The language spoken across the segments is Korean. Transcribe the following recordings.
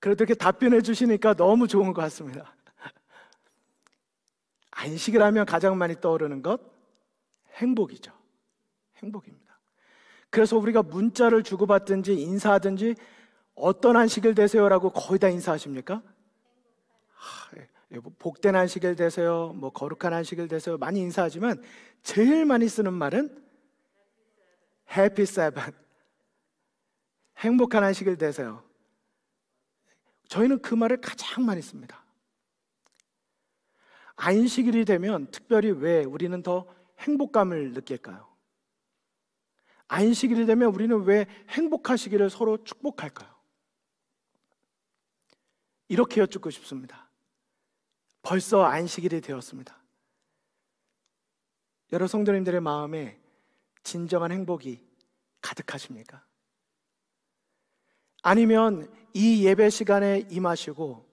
그래도 이렇게 답변해 주시니까 너무 좋은 것 같습니다. 안식일 하면 가장 많이 떠오르는 것, 행복이죠. 행복입니다. 그래서 우리가 문자를 주고받든지 인사하든지 어떤 안식일 되세요라고 거의 다 인사하십니까? 복된 안식일 되세요, 뭐 거룩한 안식일 되세요 많이 인사하지만 제일 많이 쓰는 말은 해피 세븐, 행복한 안식일 되세요. 저희는 그 말을 가장 많이 씁니다. 안식일이 되면 특별히 왜 우리는 더 행복감을 느낄까요? 안식일이 되면 우리는 왜 행복하시기를 서로 축복할까요? 이렇게 여쭙고 싶습니다. 벌써 안식일이 되었습니다. 여러 성도님들의 마음에 진정한 행복이 가득하십니까? 아니면 이 예배 시간에 임하시고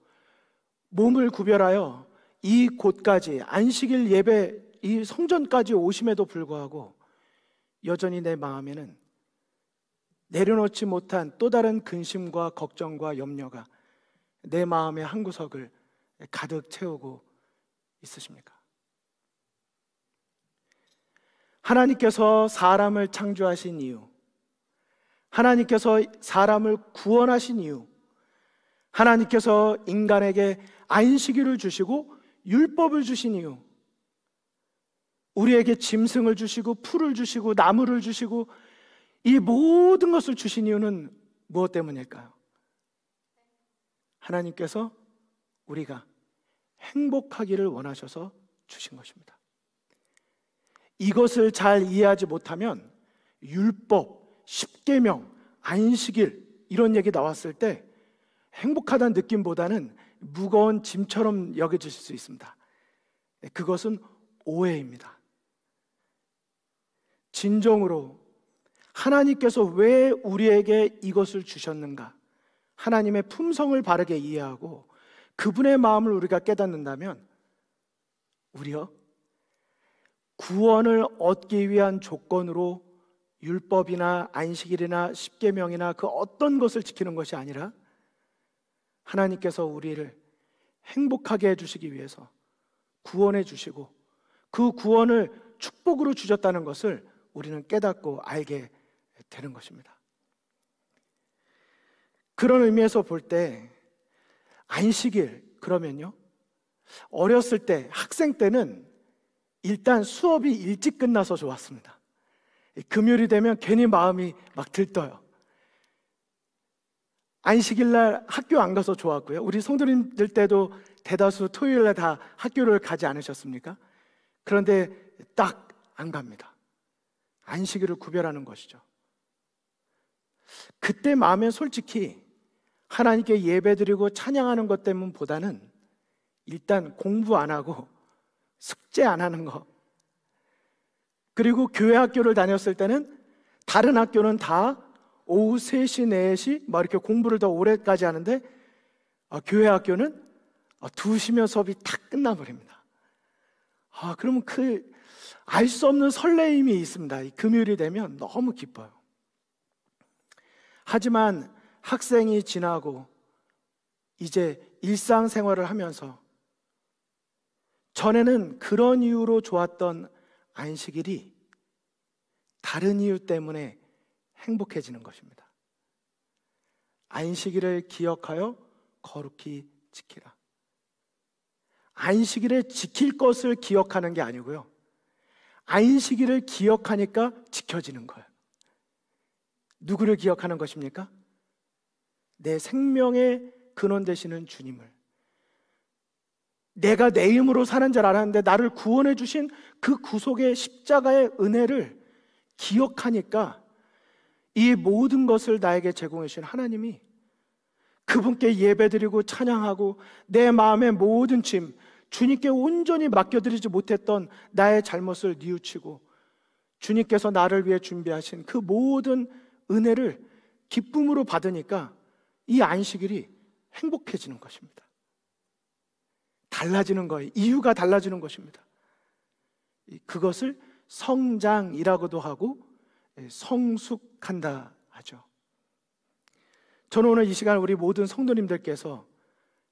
몸을 구별하여 이 곳까지 안식일 예배 이 성전까지 오심에도 불구하고 여전히 내 마음에는 내려놓지 못한 또 다른 근심과 걱정과 염려가 내 마음의 한 구석을 가득 채우고 있으십니까? 하나님께서 사람을 창조하신 이유, 하나님께서 사람을 구원하신 이유, 하나님께서 인간에게 안식일을 주시고 율법을 주신 이유, 우리에게 짐승을 주시고 풀을 주시고 나무를 주시고 이 모든 것을 주신 이유는 무엇 때문일까요? 하나님께서 우리가 행복하기를 원하셔서 주신 것입니다. 이것을 잘 이해하지 못하면 율법, 십계명, 안식일 이런 얘기 나왔을 때 행복하다는 느낌보다는 무거운 짐처럼 여겨지실 수 있습니다. 그것은 오해입니다. 진정으로 하나님께서 왜 우리에게 이것을 주셨는가, 하나님의 품성을 바르게 이해하고 그분의 마음을 우리가 깨닫는다면 우리요 구원을 얻기 위한 조건으로 율법이나 안식일이나 십계명이나 그 어떤 것을 지키는 것이 아니라 하나님께서 우리를 행복하게 해주시기 위해서 구원해 주시고 그 구원을 축복으로 주셨다는 것을 우리는 깨닫고 알게 되는 것입니다. 그런 의미에서 볼 때 안식일 그러면요, 어렸을 때 학생 때는 일단 수업이 일찍 끝나서 좋았습니다. 금요일이 되면 괜히 마음이 막 들떠요. 안식일날 학교 안 가서 좋았고요. 우리 성도님들 때도 대다수 토요일날 다 학교를 가지 않으셨습니까? 그런데 딱 안 갑니다. 안식일을 구별하는 것이죠. 그때 마음에 솔직히 하나님께 예배드리고 찬양하는 것 때문보다는 일단 공부 안 하고 숙제 안 하는 거, 그리고 교회 학교를 다녔을 때는 다른 학교는 다 오후 3시, 4시 막 이렇게 공부를 더 오래까지 하는데 교회 학교는 2시면 수업이 탁 끝나버립니다. 그러면 그 알 수 없는 설레임이 있습니다. 금요일이 되면 너무 기뻐요. 하지만 학생이 지나고 이제 일상생활을 하면서 전에는 그런 이유로 좋았던 안식일이 다른 이유 때문에 행복해지는 것입니다. 안식일을 기억하여 거룩히 지키라. 안식일에 지킬 것을 기억하는 게 아니고요, 안식일을 기억하니까 지켜지는 거예요. 누구를 기억하는 것입니까? 내 생명의 근원 되시는 주님을, 내가 내 힘으로 사는 줄 알았는데 나를 구원해 주신 그 구속의 십자가의 은혜를 기억하니까 이 모든 것을 나에게 제공해 주신 하나님이 그분께 예배드리고 찬양하고 내 마음의 모든 짐, 주님께 온전히 맡겨드리지 못했던 나의 잘못을 뉘우치고 주님께서 나를 위해 준비하신 그 모든 은혜를 기쁨으로 받으니까 이 안식일이 행복해지는 것입니다. 달라지는 거예요. 이유가 달라지는 것입니다. 그것을 성장이라고도 하고 성숙한다 하죠. 저는 오늘 이 시간 우리 모든 성도님들께서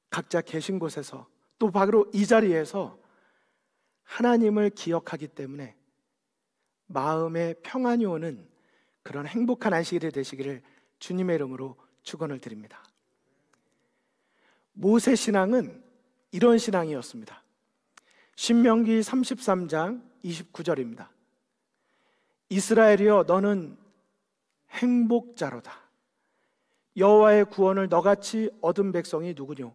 각자 계신 곳에서 또 바로 이 자리에서 하나님을 기억하기 때문에 마음에 평안이 오는 그런 행복한 안식일이 되시기를 주님의 이름으로 축원을 드립니다. 모세 신앙은 이런 신앙이었습니다. 신명기 33장 29절입니다. 이스라엘이여 너는 행복자로다. 여호와의 구원을 너같이 얻은 백성이 누구뇨?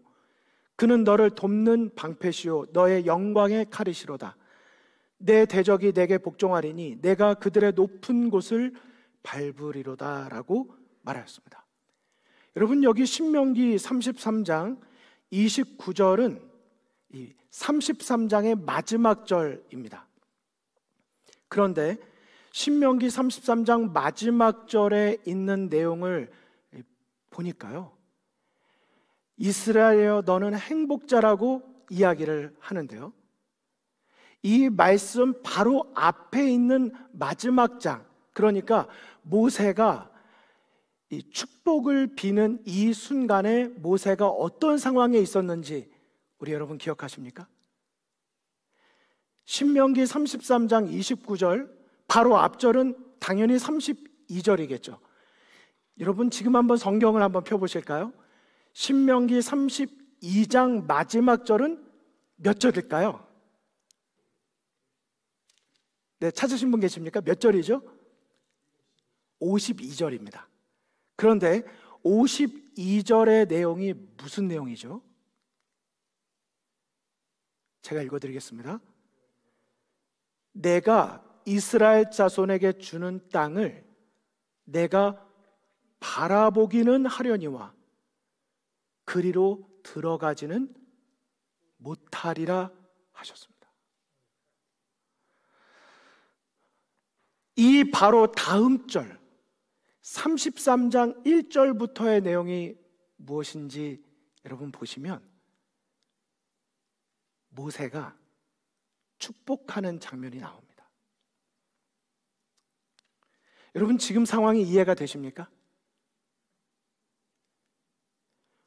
그는 너를 돕는 방패시요 너의 영광의 칼이시로다. 내 대적이 내게 복종하리니 내가 그들의 높은 곳을 밟으리로다 라고 말하였습니다. 여러분, 여기 신명기 33장 29절은 이 33장의 마지막 절입니다. 그런데 신명기 33장 마지막 절에 있는 내용을 보니까요, 이스라엘여 너는 행복자라고 이야기를 하는데요, 이 말씀 바로 앞에 있는 마지막 장, 그러니까 모세가 이 축복을 비는 이 순간에 모세가 어떤 상황에 있었는지 우리 여러분 기억하십니까? 신명기 33장 29절 바로 앞절은 당연히 32절이겠죠. 여러분 지금 한번 성경을 한번 펴보실까요? 신명기 32장 마지막 절은 몇 절일까요? 네, 찾으신 분 계십니까? 몇 절이죠? 52절입니다. 그런데 52절의 내용이 무슨 내용이죠? 제가 읽어드리겠습니다. 내가 이스라엘 자손에게 주는 땅을 내가 바라보기는 하려니와 그리로 들어가지는 못하리라 하셨습니다. 이 바로 다음 절 33장 1절부터의 내용이 무엇인지 여러분 보시면 모세가 축복하는 장면이 나옵니다. 여러분 지금 상황이 이해가 되십니까?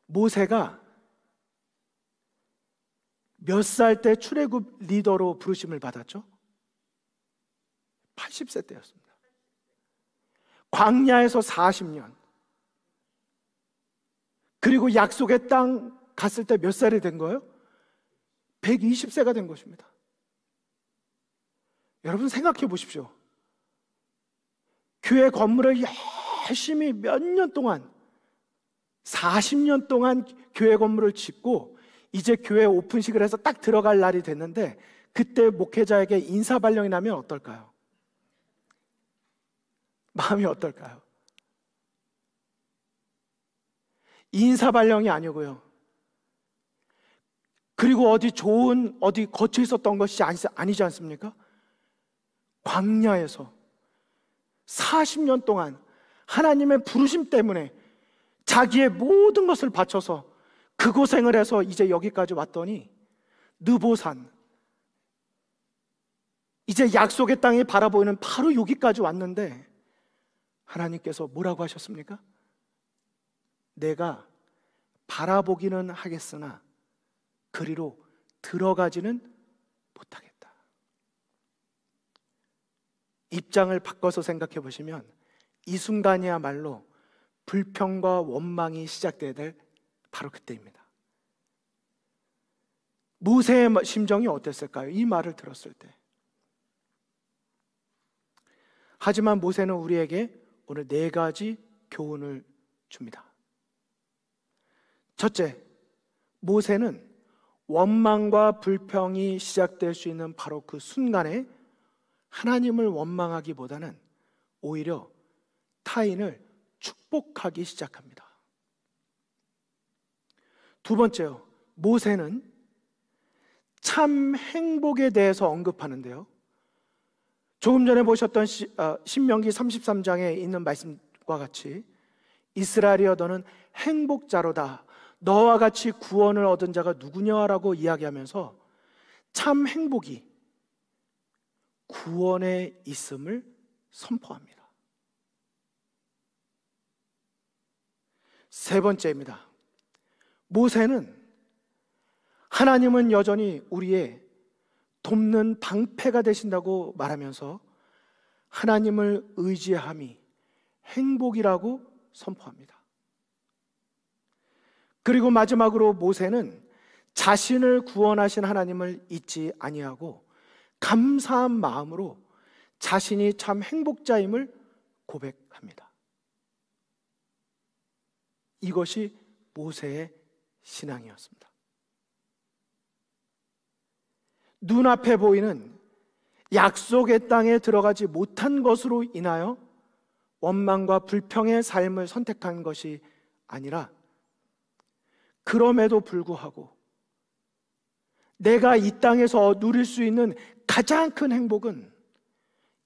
모세가 몇 살 때 출애굽 리더로 부르심을 받았죠? 80세 때였습니다. 광야에서 40년, 그리고 약속의 땅 갔을 때 몇 살이 된 거예요? 120세가 된 것입니다. 여러분 생각해 보십시오. 교회 건물을 열심히 몇 년 동안 40년 동안 교회 건물을 짓고 이제 교회 오픈식을 해서 딱 들어갈 날이 됐는데 그때 목회자에게 인사발령이 나면 어떨까요? 마음이 어떨까요? 인사발령이 아니고요, 그리고 어디 좋은 어디 거쳐 있었던 것이 아니지 않습니까? 광야에서 40년 동안 하나님의 부르심 때문에 자기의 모든 것을 바쳐서 그 고생을 해서 이제 여기까지 왔더니 느보산, 이제 약속의 땅이 바라보이는 바로 여기까지 왔는데 하나님께서 뭐라고 하셨습니까? 내가 바라보기는 하겠으나 그리로 들어가지는 못하겠다. 입장을 바꿔서 생각해 보시면 이 순간이야말로 불평과 원망이 시작돼야 될 바로 그때입니다. 모세의 심정이 어땠을까요? 이 말을 들었을 때. 하지만 모세는 우리에게 오늘 4가지 교훈을 줍니다. 첫째, 모세는 원망과 불평이 시작될 수 있는 바로 그 순간에 하나님을 원망하기보다는 오히려 타인을 축복하기 시작합니다. 두 번째요, 모세는 참 행복에 대해서 언급하는데요, 조금 전에 보셨던 신명기 33장에 있는 말씀과 같이 이스라엘이여 너는 행복자로다, 너와 같이 구원을 얻은 자가 누구냐라고 이야기하면서 참 행복이 구원에 있음을 선포합니다. 세 번째입니다. 모세는 하나님은 여전히 우리의 돕는 방패가 되신다고 말하면서 하나님을 의지함이 행복이라고 선포합니다. 그리고 마지막으로 모세는 자신을 구원하신 하나님을 잊지 아니하고 감사한 마음으로 자신이 참 행복자임을 고백합니다. 이것이 모세의 신앙이었습니다. 눈앞에 보이는 약속의 땅에 들어가지 못한 것으로 인하여 원망과 불평의 삶을 선택한 것이 아니라, 그럼에도 불구하고 내가 이 땅에서 누릴 수 있는 가장 큰 행복은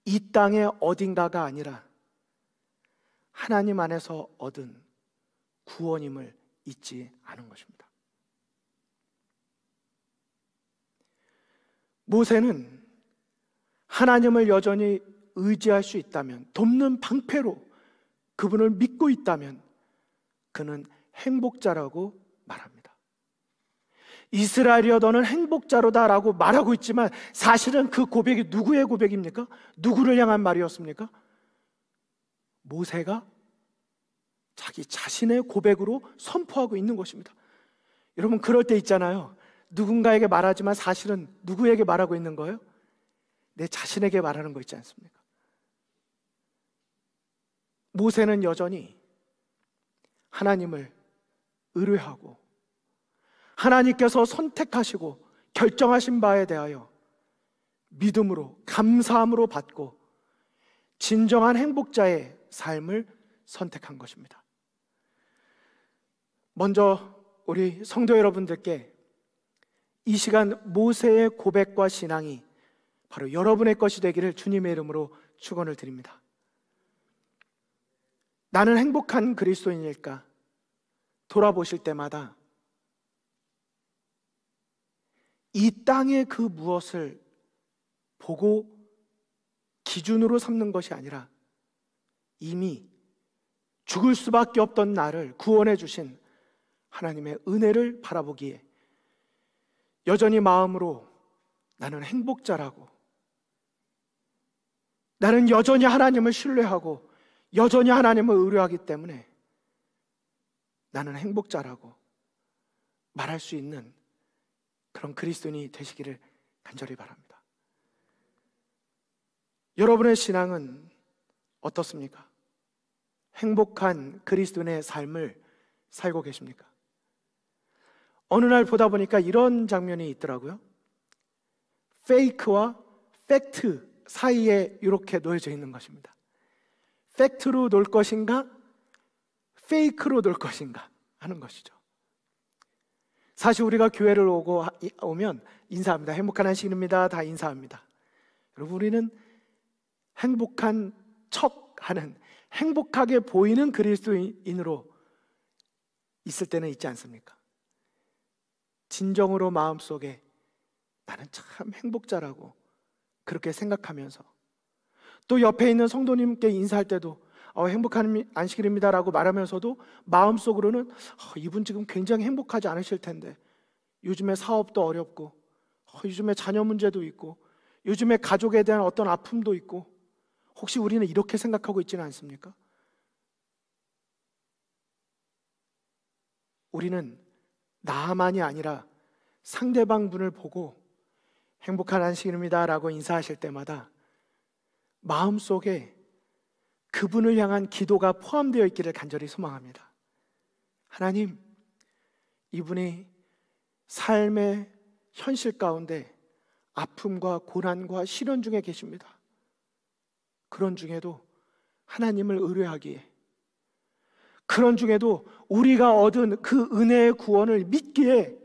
이 땅의 어딘가가 아니라 하나님 안에서 얻은 구원임을 잊지 않은 것입니다. 모세는 하나님을 여전히 의지할 수 있다면, 돕는 방패로 그분을 믿고 있다면 그는 행복자라고 말합니다. 이스라엘이여 너는 행복자로다 라고 말하고 있지만 사실은 그 고백이 누구의 고백입니까? 누구를 향한 말이었습니까? 모세가 자기 자신의 고백으로 선포하고 있는 것입니다. 여러분, 그럴 때 있잖아요. 누군가에게 말하지만 사실은 누구에게 말하고 있는 거예요? 내 자신에게 말하는 거 있지 않습니까? 모세는 여전히 하나님을 의뢰하고 하나님께서 선택하시고 결정하신 바에 대하여 믿음으로, 감사함으로 받고 진정한 행복자의 삶을 선택한 것입니다. 먼저 우리 성도 여러분들께 이 시간 모세의 고백과 신앙이 바로 여러분의 것이 되기를 주님의 이름으로 축원을 드립니다. 나는 행복한 그리스도인일까 돌아보실 때마다 이 땅의 그 무엇을 보고 기준으로 삼는 것이 아니라 이미 죽을 수밖에 없던 나를 구원해 주신 하나님의 은혜를 바라보기에 여전히 마음으로 나는 행복자라고, 나는 여전히 하나님을 신뢰하고 여전히 하나님을 의뢰하기 때문에 나는 행복자라고 말할 수 있는 그런 그리스도인이 되시기를 간절히 바랍니다. 여러분의 신앙은 어떻습니까? 행복한 그리스도인의 삶을 살고 계십니까? 어느 날 보다 보니까 이런 장면이 있더라고요. 페이크와 팩트 사이에 이렇게 놓여져 있는 것입니다. 팩트로 놀 것인가, 페이크로 놀 것인가 하는 것이죠. 사실 우리가 교회를 오면 인사합니다. 행복한 안식일입니다. 다 인사합니다. 여러분, 우리는 행복한 척하는, 행복하게 보이는 그리스도인으로 있을 때는 있지 않습니까? 진정으로 마음속에 나는 참 행복자라고 그렇게 생각하면서 또 옆에 있는 성도님께 인사할 때도 행복한 안식일입니다 라고 말하면서도 마음속으로는 이분 지금 굉장히 행복하지 않으실 텐데, 요즘에 사업도 어렵고 요즘에 자녀 문제도 있고 요즘에 가족에 대한 어떤 아픔도 있고, 혹시 우리는 이렇게 생각하고 있지는 않습니까? 우리는 나만이 아니라 상대방 분을 보고 행복한 안식일입니다 라고 인사하실 때마다 마음속에 그분을 향한 기도가 포함되어 있기를 간절히 소망합니다. 하나님, 이분이 삶의 현실 가운데 아픔과 고난과 시련 중에 계십니다. 그런 중에도 하나님을 의뢰하기에, 그런 중에도 우리가 얻은 그 은혜의 구원을 믿기에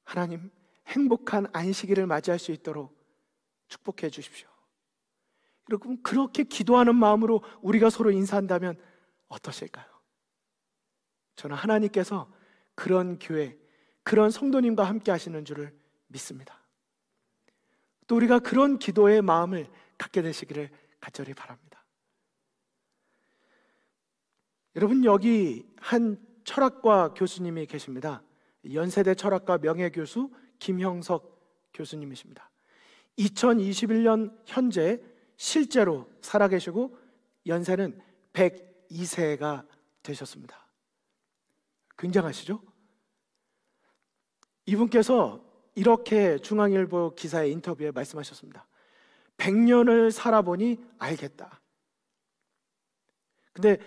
하나님, 행복한 안식일을 맞이할 수 있도록 축복해 주십시오. 여러분, 그렇게 기도하는 마음으로 우리가 서로 인사한다면 어떠실까요? 저는 하나님께서 그런 교회, 그런 성도님과 함께 하시는 줄을 믿습니다. 또 우리가 그런 기도의 마음을 갖게 되시기를 간절히 바랍니다. 여러분, 여기 한 철학과 교수님이 계십니다. 연세대 철학과 명예교수 김형석 교수님이십니다. 2021년 현재 실제로 살아계시고 연세는 102세가 되셨습니다. 굉장하시죠? 이분께서 이렇게 중앙일보 기사의 인터뷰에 말씀하셨습니다. 100년을 살아보니 알겠다. 근데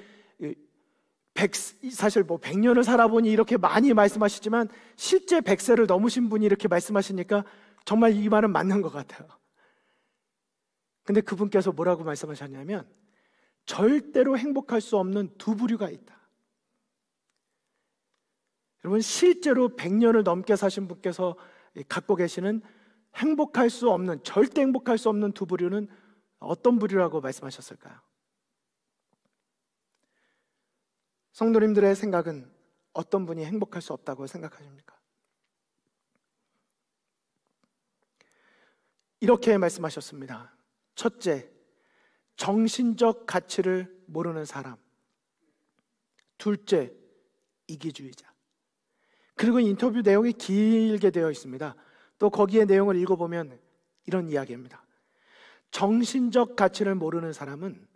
사실 100년을 살아보니 이렇게 많이 말씀하시지만 실제 100세를 넘으신 분이 이렇게 말씀하시니까 정말 이 말은 맞는 것 같아요. 근데 그분께서 뭐라고 말씀하셨냐면 절대로 행복할 수 없는 두 부류가 있다. 여러분, 실제로 100년을 넘게 사신 분께서 갖고 계시는 행복할 수 없는, 절대 행복할 수 없는 두 부류는 어떤 부류라고 말씀하셨을까요? 성도님들의 생각은 어떤 분이 행복할 수 없다고 생각하십니까? 이렇게 말씀하셨습니다. 첫째, 정신적 가치를 모르는 사람. 둘째, 이기주의자. 그리고 인터뷰 내용이 길게 되어 있습니다. 또 거기에 내용을 읽어보면 이런 이야기입니다. 정신적 가치를 모르는 사람은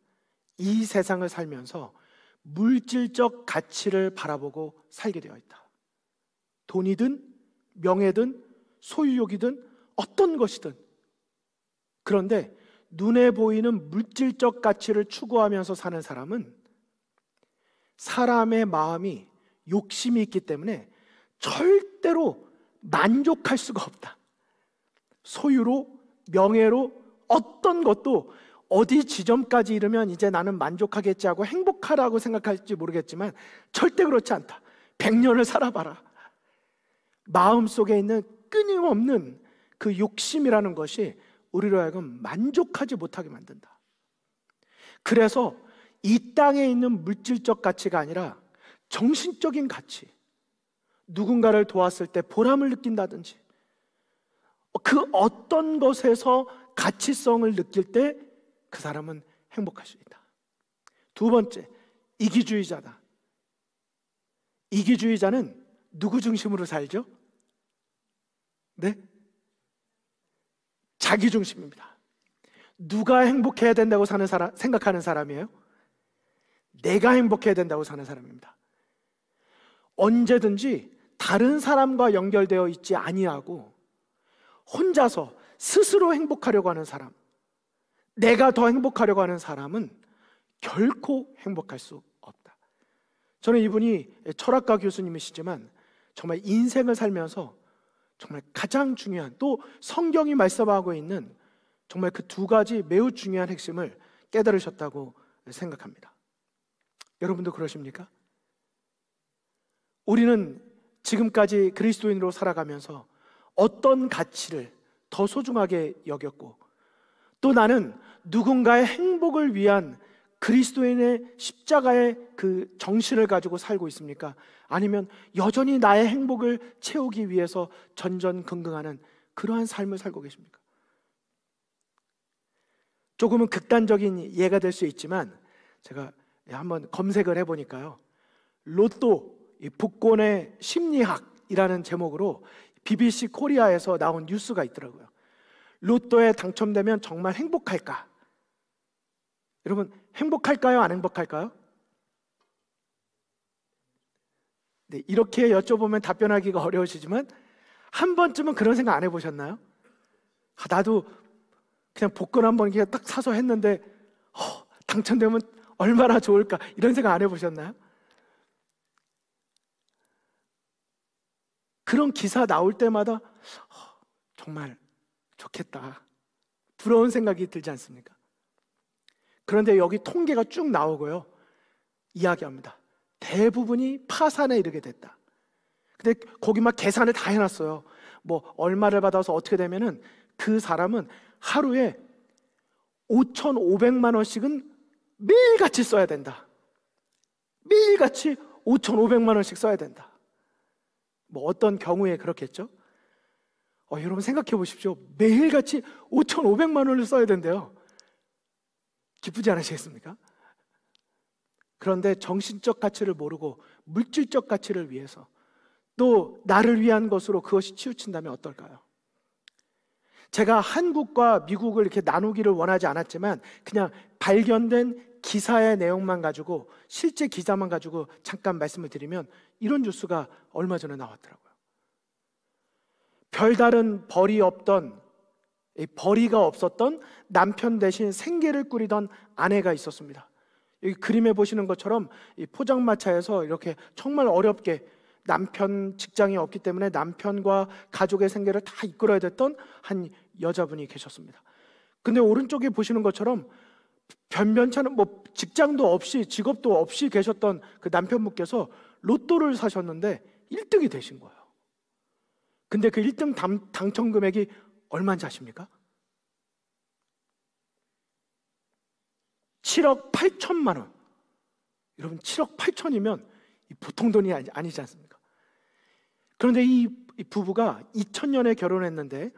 이 세상을 살면서 물질적 가치를 바라보고 살게 되어 있다. 돈이든 명예든 소유욕이든 어떤 것이든. 그런데 눈에 보이는 물질적 가치를 추구하면서 사는 사람은 사람의 마음이 욕심이 있기 때문에 절대로 만족할 수가 없다. 소유로, 명예로 어떤 것도 어디 지점까지 이르면 이제 나는 만족하겠지 하고 행복하라고 생각할지 모르겠지만 절대 그렇지 않다. 100년을 살아봐라. 마음속에 있는 끊임없는 그 욕심이라는 것이 우리로 하여금 만족하지 못하게 만든다. 그래서 이 땅에 있는 물질적 가치가 아니라 정신적인 가치, 누군가를 도왔을 때 보람을 느낀다든지 그 어떤 것에서 가치성을 느낄 때 그 사람은 행복할 수 있다. 두 번째, 이기주의자다. 이기주의자는 누구 중심으로 살죠? 네? 자기 중심입니다. 누가 행복해야 된다고 생각하는 사람이에요? 내가 행복해야 된다고 사는 사람입니다. 언제든지 다른 사람과 연결되어 있지 아니하고 혼자서 스스로 행복하려고 하는 사람, 내가 더 행복하려고 하는 사람은 결코 행복할 수 없다. 저는 이분이 철학가 교수님이시지만 정말 인생을 살면서 정말 가장 중요한, 또 성경이 말씀하고 있는 정말 그 두 가지 매우 중요한 핵심을 깨달으셨다고 생각합니다. 여러분도 그러십니까? 우리는 지금까지 그리스도인으로 살아가면서 어떤 가치를 더 소중하게 여겼고, 또 나는 누군가의 행복을 위한 그리스도인의 십자가의 그 정신을 가지고 살고 있습니까? 아니면 여전히 나의 행복을 채우기 위해서 전전긍긍하는 그러한 삶을 살고 계십니까? 조금은 극단적인 예가 될 수 있지만 제가 한번 검색을 해보니까요, 로또 복권의 심리학이라는 제목으로 BBC 코리아에서 나온 뉴스가 있더라고요. 로또에 당첨되면 정말 행복할까? 여러분, 행복할까요? 안 행복할까요? 네, 이렇게 여쭤보면 답변하기가 어려우시지만 한 번쯤은 그런 생각 안 해보셨나요? 나도 그냥 복권 한번 그냥 딱 사서 했는데 당첨되면 얼마나 좋을까? 이런 생각 안 해보셨나요? 그런 기사 나올 때마다 정말 좋겠다, 부러운 생각이 들지 않습니까? 그런데 여기 통계가 쭉 나오고요, 이야기합니다. 대부분이 파산에 이르게 됐다. 근데 거기 막 계산을 다 해놨어요. 뭐 얼마를 받아서 어떻게 되면은 그 사람은 하루에 5,500만 원씩은 매일같이 써야 된다. 매일같이 5,500만 원씩 써야 된다. 뭐 어떤 경우에 그렇겠죠? 여러분 생각해 보십시오. 매일같이 5,500만 원을 써야 된대요. 기쁘지 않으시겠습니까? 그런데 정신적 가치를 모르고 물질적 가치를 위해서 또 나를 위한 것으로 그것이 치우친다면 어떨까요? 제가 한국과 미국을 이렇게 나누기를 원하지 않았지만 그냥 발견된 기사의 내용만 가지고, 실제 기사만 가지고 잠깐 말씀을 드리면 이런 뉴스가 얼마 전에 나왔더라고요. 별다른 벌이가 없었던 남편 대신 생계를 꾸리던 아내가 있었습니다. 여기 그림에 보시는 것처럼 이 포장마차에서 이렇게 정말 어렵게, 남편 직장이 없기 때문에 남편과 가족의 생계를 다 이끌어야 됐던 한 여자분이 계셨습니다. 근데 오른쪽에 보시는 것처럼 변변찮은 직장도 없이 직업도 없이 계셨던 그 남편분께서 로또를 사셨는데 1등이 되신 거예요. 근데 그 1등 당첨 금액이 얼마인지 아십니까? 7억 8천만 원. 여러분, 7억 8천이면 보통 돈이 아니지 않습니까? 그런데 이 부부가 2000년에 결혼했는데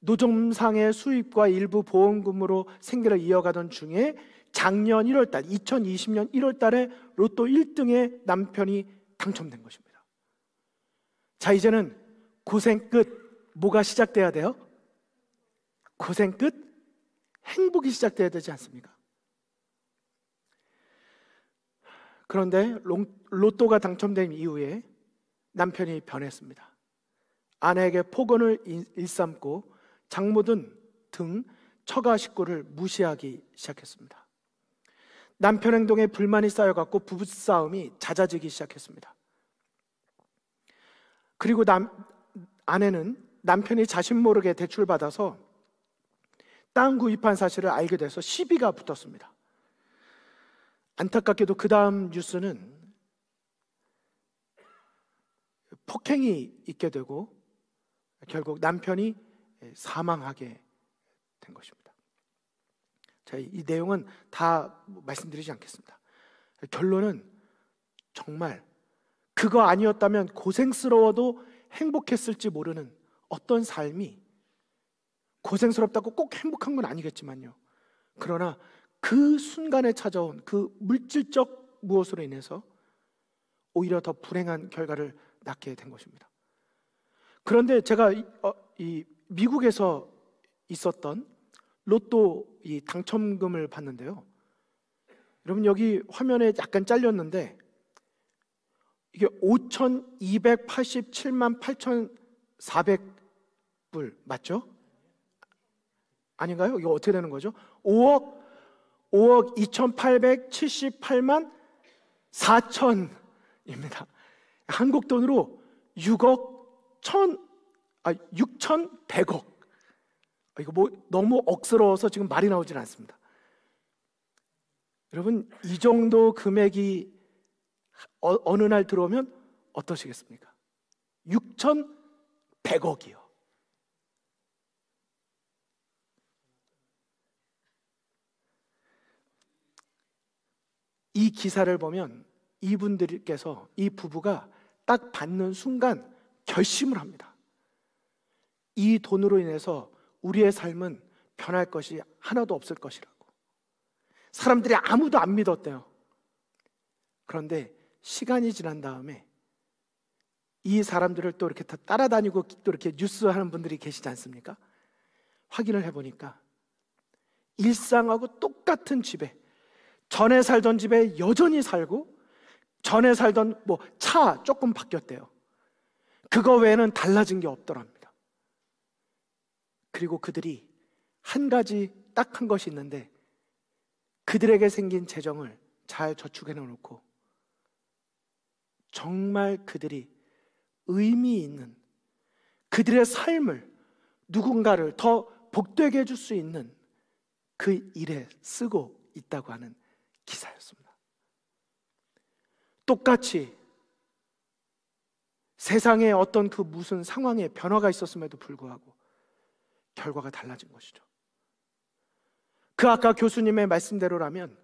노점상의 수입과 일부 보험금으로 생계를 이어가던 중에 작년 1월달, 2020년 1월달에 로또 1등에 남편이 당첨된 것입니다. 자, 이제는 고생 끝, 뭐가 시작돼야 돼요? 고생 끝, 행복이 시작돼야 되지 않습니까? 그런데 로또가 당첨된 이후에 남편이 변했습니다. 아내에게 폭언을 일삼고 장모든 등 처가 식구를 무시하기 시작했습니다. 남편 행동에 불만이 쌓여갖고 부부싸움이 잦아지기 시작했습니다. 그리고 아내는 남편이 자신 모르게 대출받아서 땅 구입한 사실을 알게 돼서 시비가 붙었습니다. 안타깝게도 그 다음 뉴스는 폭행이 있게 되고 결국 남편이 사망하게 된 것입니다. 자, 이 내용은 다 말씀드리지 않겠습니다. 결론은 정말 그거 아니었다면 고생스러워도 행복했을지 모르는 어떤 삶이, 고생스럽다고 꼭 행복한 건 아니겠지만요, 그러나 그 순간에 찾아온 그 물질적 무엇으로 인해서 오히려 더 불행한 결과를 낳게 된 것입니다. 그런데 제가 이 미국에서 있었던 로또 이 당첨금을 봤는데요, 여러분 여기 화면에 약간 잘렸는데 이게 5,287만 8,400불 맞죠? 아닌가요? 이거 어떻게 되는 거죠? 5억 2,878만 4천입니다. 한국 돈으로 6,100억. 이거 너무 억스러워서 지금 말이 나오질 않습니다. 여러분, 이 정도 금액이 어느 날 들어오면 어떠시겠습니까? 6,100억이요. 이 기사를 보면 이분들께서, 이 부부가 딱 받는 순간 결심을 합니다. 이 돈으로 인해서 우리의 삶은 변할 것이 하나도 없을 것이라고. 사람들이 아무도 안 믿었대요. 그런데 시간이 지난 다음에 이 사람들을 또 이렇게 따라다니고 또 이렇게 뉴스하는 분들이 계시지 않습니까? 확인을 해보니까 일상하고 똑같은 집에, 전에 살던 집에 여전히 살고, 전에 살던 차 조금 바뀌었대요. 그거 외에는 달라진 게 없더랍니다. 그리고 그들이 한 가지 딱 한 것이 있는데, 그들에게 생긴 재정을 잘 저축해 놓고 정말 그들이 의미 있는 그들의 삶을, 누군가를 더 복되게 해줄 수 있는 그 일에 쓰고 있다고 하는 기사였습니다. 똑같이 세상에 어떤 그 무슨 상황에 변화가 있었음에도 불구하고 결과가 달라진 것이죠. 그 아까 교수님의 말씀대로라면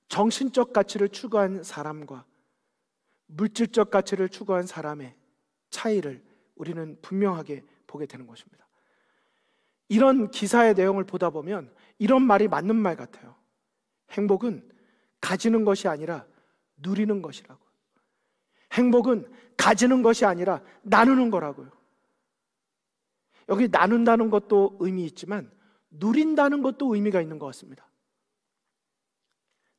정신적 가치를 추구한 사람과 물질적 가치를 추구한 사람의 차이를 우리는 분명하게 보게 되는 것입니다. 이런 기사의 내용을 보다 보면 이런 말이 맞는 말 같아요. 행복은 가지는 것이 아니라 누리는 것이라고요. 행복은 가지는 것이 아니라 나누는 거라고요. 여기 나눈다는 것도 의미 있지만 누린다는 것도 의미가 있는 것 같습니다.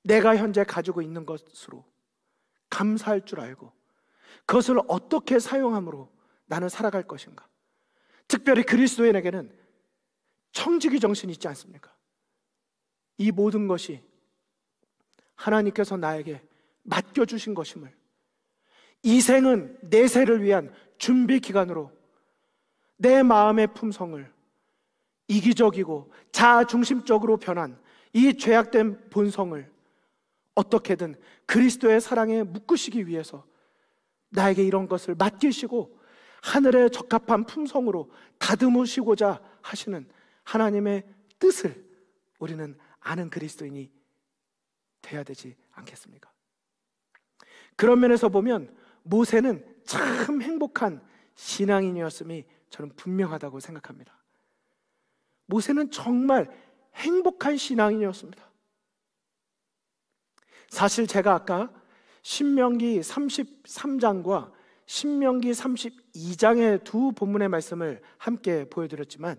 내가 현재 가지고 있는 것으로 감사할 줄 알고 그것을 어떻게 사용함으로 나는 살아갈 것인가. 특별히 그리스도인에게는 청지기 정신이 있지 않습니까? 이 모든 것이 하나님께서 나에게 맡겨주신 것임을, 이 생은 내세를 위한 준비 기간으로 내 마음의 품성을 이기적이고 자아중심적으로 변한 이 죄악된 본성을 어떻게든 그리스도의 사랑에 묶으시기 위해서 나에게 이런 것을 맡기시고 하늘에 적합한 품성으로 다듬으시고자 하시는 하나님의 뜻을 우리는 아는 그리스도인이 돼야 되지 않겠습니까? 그런 면에서 보면 모세는 참 행복한 신앙인이었음이 저는 분명하다고 생각합니다. 모세는 정말 행복한 신앙인이었습니다. 사실 제가 아까 신명기 33장과 신명기 32장의 두 본문의 말씀을 함께 보여드렸지만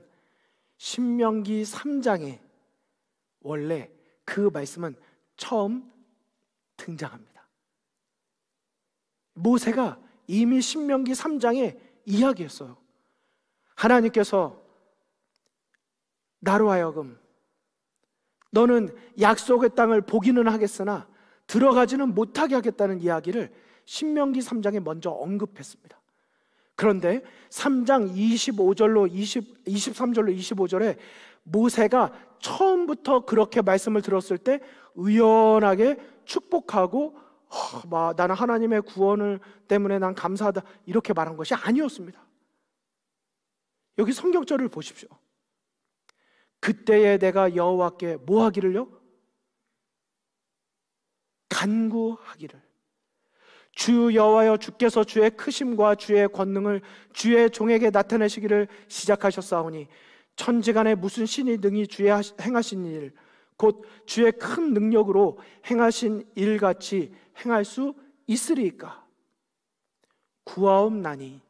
신명기 3장에 원래 그 말씀은 처음 등장합니다. 모세가 이미 신명기 3장에 이야기했어요. 하나님께서 나로 하여금 너는 약속의 땅을 보기는 하겠으나 들어가지는 못하게 하겠다는 이야기를 신명기 3장에 먼저 언급했습니다. 그런데 3장 23절로 25절에 모세가 처음부터 그렇게 말씀을 들었을 때 의연하게 축복하고 나는 하나님의 구원을 때문에 난 감사하다 이렇게 말한 것이 아니었습니다. 여기 성경절을 보십시오. 그때에 내가 여호와께 뭐 하기를요? 간구하기를. 주 여호와여, 주께서 주의 크심과 주의 권능을 주의 종에게 나타내시기를 시작하셨사오니 천지간에 무슨 신이 능히 주의 행하신 일 곧 주의 큰 능력으로 행하신 일같이 행할 수 있으리이까? 구하옵나니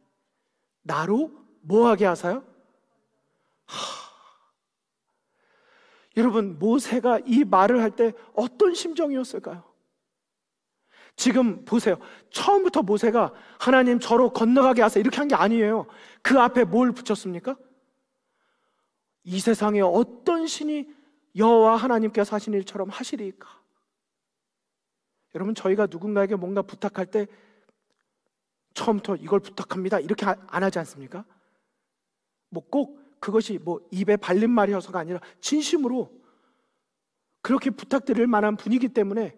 나로 뭐하게 하사요? 여러분, 모세가 이 말을 할 때 어떤 심정이었을까요? 지금 보세요. 처음부터 모세가 하나님 저로 건너가게 하사 이렇게 한 게 아니에요. 그 앞에 뭘 붙였습니까? 이 세상에 어떤 신이 여호와 하나님께서 하신 일처럼 하시리까? 여러분, 저희가 누군가에게 뭔가 부탁할 때 처음부터 이걸 부탁합니다 이렇게 안 하지 않습니까? 꼭 그것이 입에 발린 말이어서가 아니라 진심으로 그렇게 부탁드릴 만한 분이기 때문에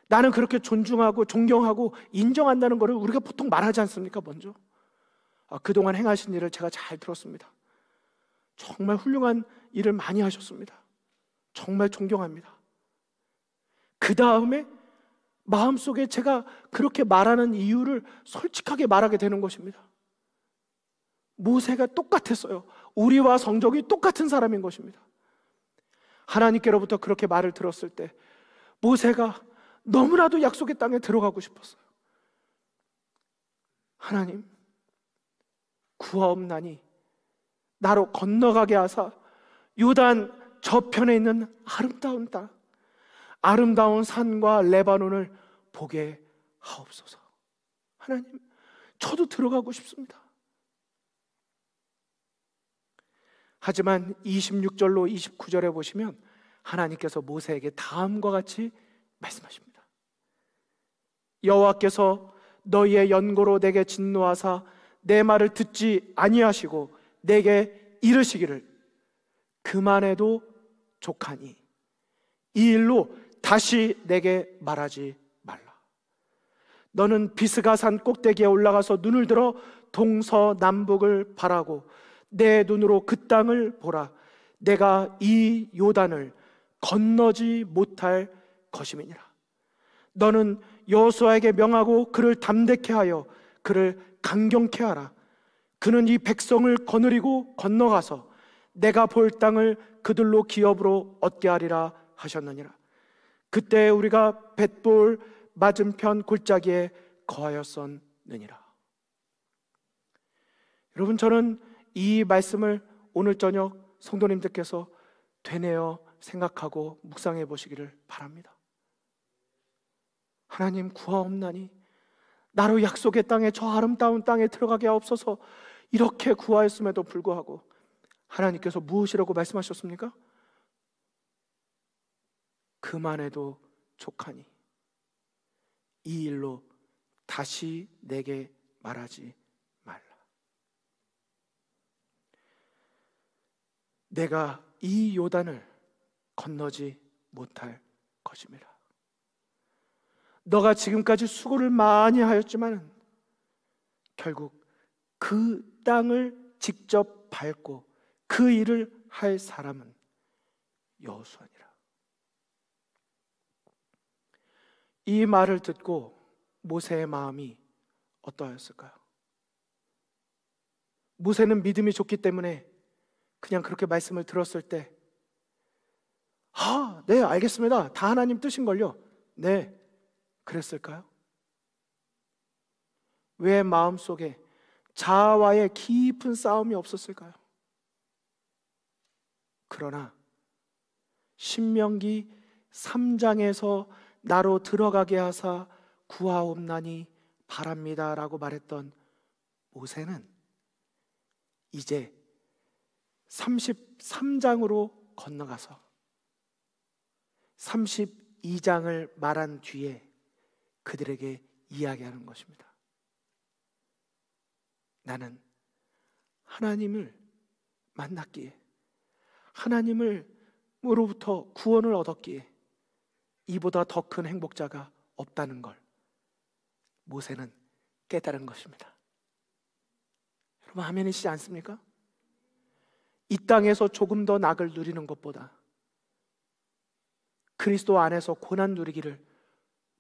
나는 그렇게 존중하고 존경하고 인정한다는 것을 우리가 보통 말하지 않습니까? 먼저 그동안 행하신 일을 제가 잘 들었습니다. 정말 훌륭한 일을 많이 하셨습니다. 정말 존경합니다. 그 다음에 마음속에 제가 그렇게 말하는 이유를 솔직하게 말하게 되는 것입니다. 모세가 똑같았어요. 우리와 성적이 똑같은 사람인 것입니다. 하나님께로부터 그렇게 말을 들었을 때 모세가 너무나도 약속의 땅에 들어가고 싶었어요. 하나님, 구하옵나니 나로 건너가게 하사 요단 저편에 있는 아름다운 땅, 아름다운 산과 레바논을 보게 하옵소서. 하나님, 저도 들어가고 싶습니다. 하지만 26절로 29절에 보시면 하나님께서 모세에게 다음과 같이 말씀하십니다. 여호와께서 너희의 연고로 내게 진노하사 내 말을 듣지 아니하시고 내게 이르시기를 그만해도 족하니 이 일로 다시 내게 말하지 말라. 너는 비스가산 꼭대기에 올라가서 눈을 들어 동서남북을 바라고 내 눈으로 그 땅을 보라. 내가 이 요단을 건너지 못할 것임이니라. 너는 여호수아에게 명하고 그를 담대케 하여 그를 강경케 하라. 그는 이 백성을 거느리고 건너가서 내가 볼 땅을 그들로 기업으로 얻게 하리라 하셨느니라. 그때 우리가 벳볼 맞은편 골짜기에 거하였었느니라. 여러분, 저는 이 말씀을 오늘 저녁 성도님들께서 되뇌어 생각하고 묵상해 보시기를 바랍니다. 하나님, 구하옵나니 나로 약속의 땅에, 저 아름다운 땅에 들어가게 하옵소서. 이렇게 구하였음에도 불구하고 하나님께서 무엇이라고 말씀하셨습니까? 그만해도 족하니 이 일로 다시 내게 말하지 말라. 내가 이 요단을 건너지 못할 것임이라. 너가 지금까지 수고를 많이 하였지만 결국 그 땅을 직접 밟고 그 일을 할 사람은 여호수아니라. 이 말을 듣고 모세의 마음이 어떠하였을까요? 모세는 믿음이 좋기 때문에 그냥 그렇게 말씀을 들었을 때 네, 알겠습니다. 다 하나님 뜻인걸요. 네, 그랬을까요? 왜 마음속에 자아와의 깊은 싸움이 없었을까요? 그러나 신명기 3장에서 나로 들어가게 하사 구하옵나니 바랍니다 라고 말했던 모세는 이제 33장으로 건너가서 32장을 말한 뒤에 그들에게 이야기하는 것입니다. 나는 하나님을 만났기에, 하나님으로부터 구원을 얻었기에 이보다 더 큰 행복자가 없다는 걸 모세는 깨달은 것입니다. 여러분, 아멘이시지 않습니까? 이 땅에서 조금 더 낙을 누리는 것보다 그리스도 안에서 고난 누리기를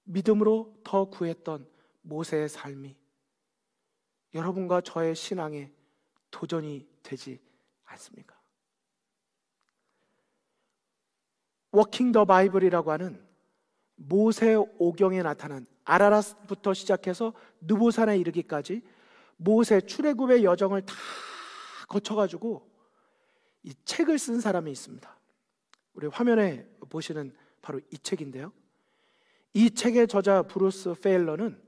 믿음으로 더 구했던 모세의 삶이 여러분과 저의 신앙에 도전이 되지 않습니까? 워킹 더 바이블이라고 하는 모세 오경에 나타난 아라랏부터 시작해서 느보산에 이르기까지 모세 출애굽의 여정을 다 거쳐가지고 이 책을 쓴 사람이 있습니다. 우리 화면에 보시는 바로 이 책인데요, 이 책의 저자 브루스 페일러는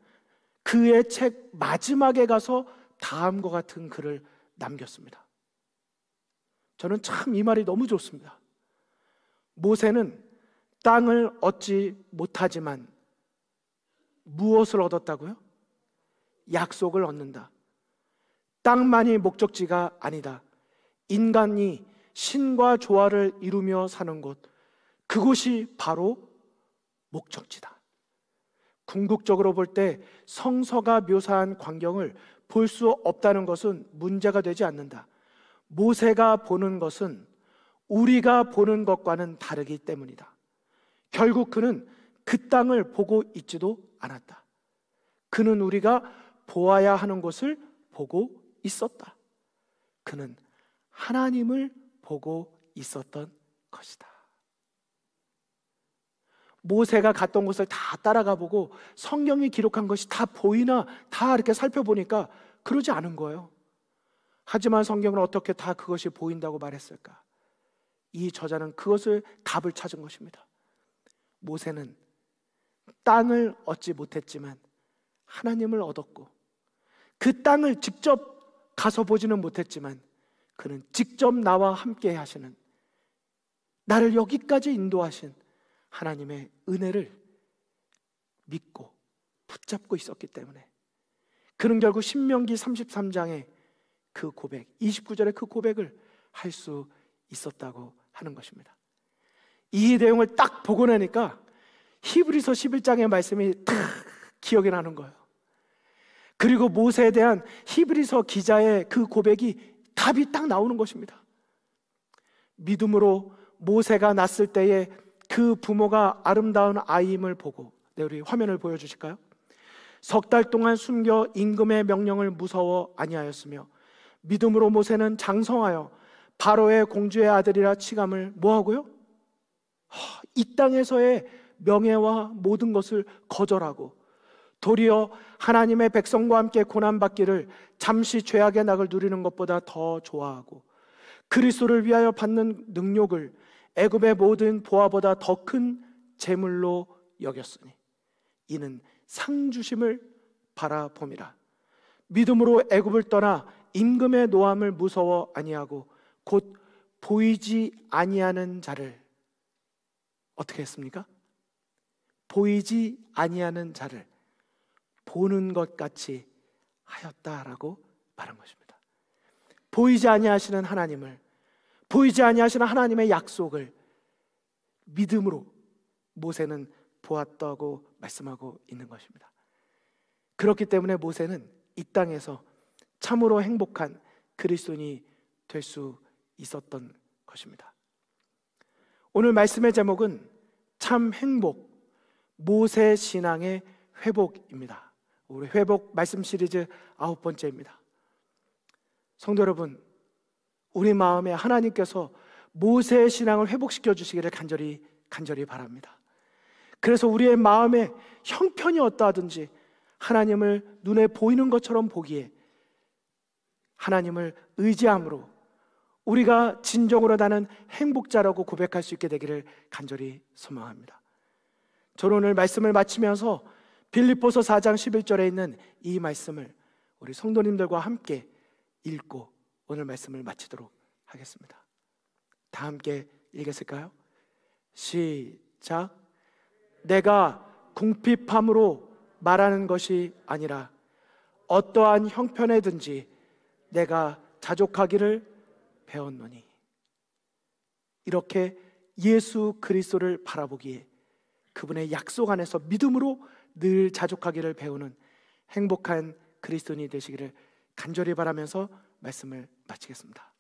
그의 책 마지막에 가서 다음과 같은 글을 남겼습니다. 저는 참 이 말이 너무 좋습니다. 모세는 땅을 얻지 못하지만 무엇을 얻었다고요? 약속을 얻는다. 땅만이 목적지가 아니다. 인간이 신과 조화를 이루며 사는 곳, 그곳이 바로 목적지다. 궁극적으로 볼 때 성서가 묘사한 광경을 볼 수 없다는 것은 문제가 되지 않는다. 모세가 보는 것은 우리가 보는 것과는 다르기 때문이다. 결국 그는 그 땅을 보고 있지도 않았다. 그는 우리가 보아야 하는 곳을 보고 있었다. 그는 하나님을 보고 있었던 것이다. 모세가 갔던 곳을 다 따라가 보고 성경이 기록한 것이 다 보이나 다 이렇게 살펴보니까 그러지 않은 거예요. 하지만 성경은 어떻게 다 그것이 보인다고 말했을까? 이 저자는 그것을 답을 찾은 것입니다. 모세는 땅을 얻지 못했지만 하나님을 얻었고, 그 땅을 직접 가서 보지는 못했지만 그는 직접 나와 함께 하시는, 나를 여기까지 인도하신 하나님의 은혜를 믿고 붙잡고 있었기 때문에 그는 결국 신명기 33장의 그 고백, 29절의 그 고백을 할 수 있었다고 하는 것입니다. 이 내용을 딱 보고 나니까 히브리서 11장의 말씀이 딱 기억이 나는 거예요. 그리고 모세에 대한 히브리서 기자의 그 고백이 답이 딱 나오는 것입니다. 믿음으로 모세가 낳았을 때에 그 부모가 아름다운 아이임을 보고, 네, 우리 화면을 보여주실까요? 석 달 동안 숨겨 임금의 명령을 무서워 아니하였으며 믿음으로 모세는 장성하여 바로의 공주의 아들이라 칭함을 뭐하고요? 이 땅에서의 명예와 모든 것을 거절하고 도리어 하나님의 백성과 함께 고난받기를 잠시 죄악의 낙을 누리는 것보다 더 좋아하고 그리스도를 위하여 받는 능욕을 애굽의 모든 보화보다 더 큰 재물로 여겼으니 이는 상주심을 바라봄이라. 믿음으로 애굽을 떠나 임금의 노함을 무서워 아니하고 곧 보이지 아니하는 자를 어떻게 했습니까? 보이지 아니하는 자를 보는 것 같이 하였다라고 말한 것입니다. 보이지 아니하시는 하나님을, 보이지 아니하시는 하나님의 약속을 믿음으로 모세는 보았다고 말씀하고 있는 것입니다. 그렇기 때문에 모세는 이 땅에서 참으로 행복한 그리스도인이 될 수 있었던 것입니다. 오늘 말씀의 제목은 참 행복, 모세 신앙의 회복입니다. 우리 회복 말씀 시리즈 9번째입니다. 성도 여러분, 우리 마음에 하나님께서 모세의 신앙을 회복시켜 주시기를 간절히 바랍니다. 그래서 우리의 마음에 형편이 어떠하든지 하나님을 눈에 보이는 것처럼 보기에 하나님을 의지함으로 우리가 진정으로 나는 행복자라고 고백할 수 있게 되기를 간절히 소망합니다. 저는 오늘 말씀을 마치면서 빌립보서 4장 11절에 있는 이 말씀을 우리 성도님들과 함께 읽고 오늘 말씀을 마치도록 하겠습니다. 다 함께 읽겠을까요? 시작. 내가 궁핍함으로 말하는 것이 아니라 어떠한 형편에든지 내가 자족하기를 배웠노니. 이렇게 예수 그리스도를 바라보기에 그분의 약속 안에서 믿음으로 늘 자족하기를 배우는 행복한 그리스도인이 되시기를 간절히 바라면서 말씀을 마치겠습니다.